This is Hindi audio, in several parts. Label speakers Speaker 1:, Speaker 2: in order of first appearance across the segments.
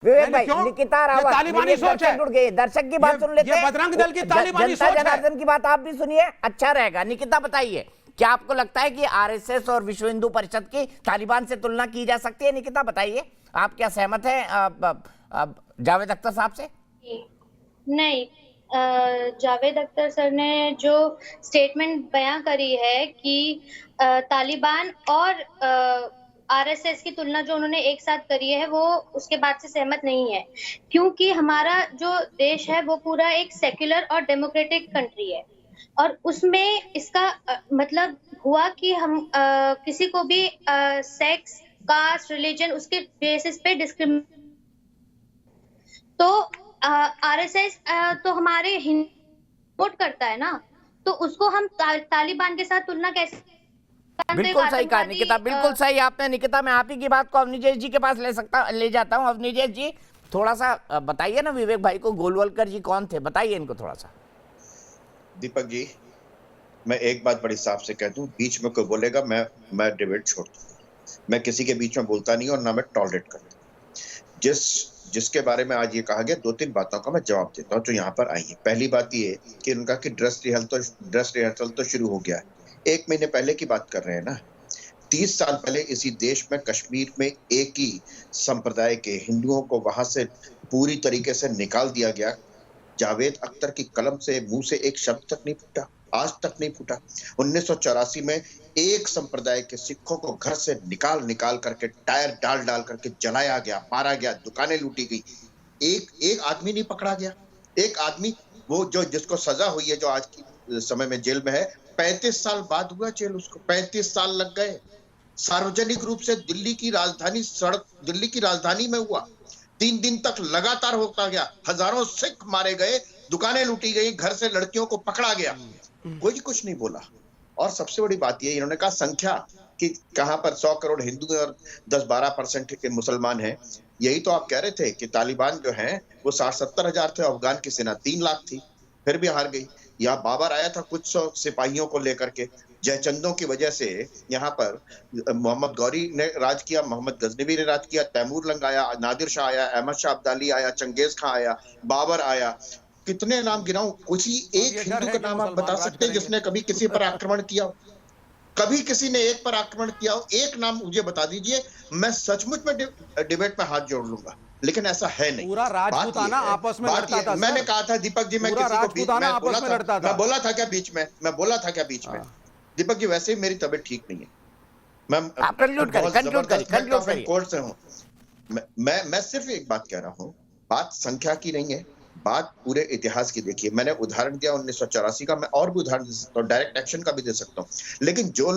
Speaker 1: विवेक भाई,
Speaker 2: क्यों?
Speaker 1: निकिता
Speaker 2: ये
Speaker 1: रावत,
Speaker 2: तालिबानी
Speaker 1: मेरी
Speaker 2: सोच है।
Speaker 1: दर्शक जुड़ गए, दर्शक की बात सुन लेते
Speaker 2: ये
Speaker 1: हैं।
Speaker 2: बजरंग दल की तालिबानी
Speaker 1: जनता
Speaker 2: सोच है।
Speaker 1: जनार्दन की बात आप भी सुनिए, अच्छा रहेगा। निकिता बताइए, क्या आपको लगता है कि आरएसएस और विश्व हिंदू परिषद की तालिबान से तुलना की जा सकती है? निकिता बताइए, आप क्या सहमत हैं जावेद अख्तर साहब से?
Speaker 3: नहीं, जावेद अख्तर सर ने जो स्टेटमेंट बयां करी है कि तालिबान और आरएसएस की तुलना जो उन्होंने एक साथ करी है, वो उसके बाद से सहमत नहीं है, क्योंकि हमारा जो देश है वो पूरा एक सेक्युलर और डेमोक्रेटिक कंट्री है, और उसमें इसका मतलब हुआ कि हम किसी को भी सेक्स, कास्ट, रिलीजन उसके बेसिस पे डिस्क्रिमिनेट, तो आरएसएस तो हमारे सपोर्ट करता है ना, तो उसको हम तालिबान के साथ तुलना कैसे?
Speaker 1: बिल्कुल सही कहा निकिता, बिल्कुल सही आपने। निकिता, मैं आप ही की बात को अवनीजेश जी के पास ले जाता हूँ। अवनीजेश जी, थोड़ा सा बताइए ना विवेक भाई को, गोलवलकर जी कौन थे, बताइए इनको थोड़ा सा।
Speaker 4: दीपक जी, मैं एक बात बड़ी साफ से कह दूं, बीच में कोई बोलेगा मैं डिबेट छोड़ दूंगा। मैं किसी के बीच में बोलता नहीं और ना मैं टॉलरेट करता। जिसके बारे में आज ये कहा गया, 2-3 बातों का मैं जवाब देता हूं जो यहाँ पर आई है। पहली बात ये कि उनका कि ड्रेस रिहर्सल तो शुरू हो गया है। 1 महीने पहले की बात कर रहे हैं ना। 30 साल पहले इसी देश में कश्मीर में एक ही संप्रदाय के हिंदुओं को वहां से पूरी तरीके से निकाल दिया गया। जावेद अख्तर की कलम से, मुंह से एक शब्द तक नहीं फूटा, आज तक नहीं फूटा। 1984 में एक संप्रदाय के सिखों को घर से निकाल करके टायर डाल करके जलाया गया, मारा गया, दुकानें लूटी गई। एक आदमी नहीं पकड़ा गया। एक आदमी, वो जो जिसको सजा हुई है, जो आज की समय में जेल में है, 35 साल बाद हुआ जेल, उसको 35 साल लग गए। सार्वजनिक रूप से दिल्ली की राजधानी में हुआ। 3 दिन तक लगातार होता गया। हजारों सिख मारे गए, दुकानें लूटी गई, घर से लड़कियों को पकड़ा गया, कोई कुछ नहीं बोला। और सबसे बड़ी बात ये, इन्होंने कहा संख्या कि कहां पर 100 करोड़ हिंदू और 10-12% के मुसलमान हैं। यही तो आप कह रहे थे कि तालिबान जो हैं वो 60-70 हजार थे, अफगान की सेना 3 लाख थी, फिर भी हार गई। यहाँ बाबर आया था कुछ 100 सिपाहियों को लेकर के, जयचंदों की वजह से यहाँ पर मोहम्मद गौरी ने राज किया, मोहम्मद गजनवी ने राज किया, तैमूर लंग आया, नादिर शाह आया, अहमद शाह अब्दाली आया, चंगेज खां आया, बाबर आया। कितने नाम गिनाऊं? किसी एक हिंदू का नाम आप बता सकते हैं जिसने कभी किसी पर आक्रमण किया हो? कभी किसी ने एक पर आक्रमण किया हो? एक नाम मुझे बता दीजिए, मैं सचमुच में डिबेट में हाथ जोड़ लूंगा। लेकिन ऐसा है नहीं।
Speaker 2: पूरा राजपूताना आपस में लड़ता था।
Speaker 4: मैंने कहा था दीपक जी, मैं किसी को बीच में बोला था, मैं बोला था क्या बीच में? मैं बोला था क्या बीच में? दीपक जी, वैसे ही मेरी तबीयत ठीक नहीं है। मैं कोर्ट से हूँ। मैं सिर्फ एक बात कह रहा हूँ, बात संख्या की नहीं है, बात पूरे इतिहास की। देखिए, मैंने उदाहरण दिया 1984 का, मैं और भी उदाहरण दे सकता हूँ, डायरेक्ट एक्शन का भी दे सकता हूँ। लेकिन जो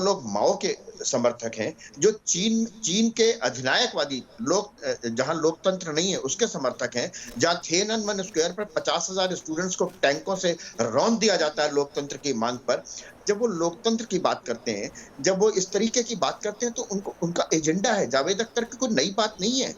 Speaker 4: लोग माओ के समर्थक हैं, जो चीन के अधिनायकवादी लोग, जहां लोकतंत्र नहीं है उसके समर्थक हैं, जहां थिएननमेन स्क्वायर पर 50,000 स्टूडेंट्स को टैंकों से रौंद दिया जाता है लोकतंत्र की मांग पर, जब वो लोकतंत्र की बात करते हैं, जब वो इस तरीके की बात करते हैं, तो उनका एजेंडा है। जावेद अख्तर की कोई नई बात नहीं है।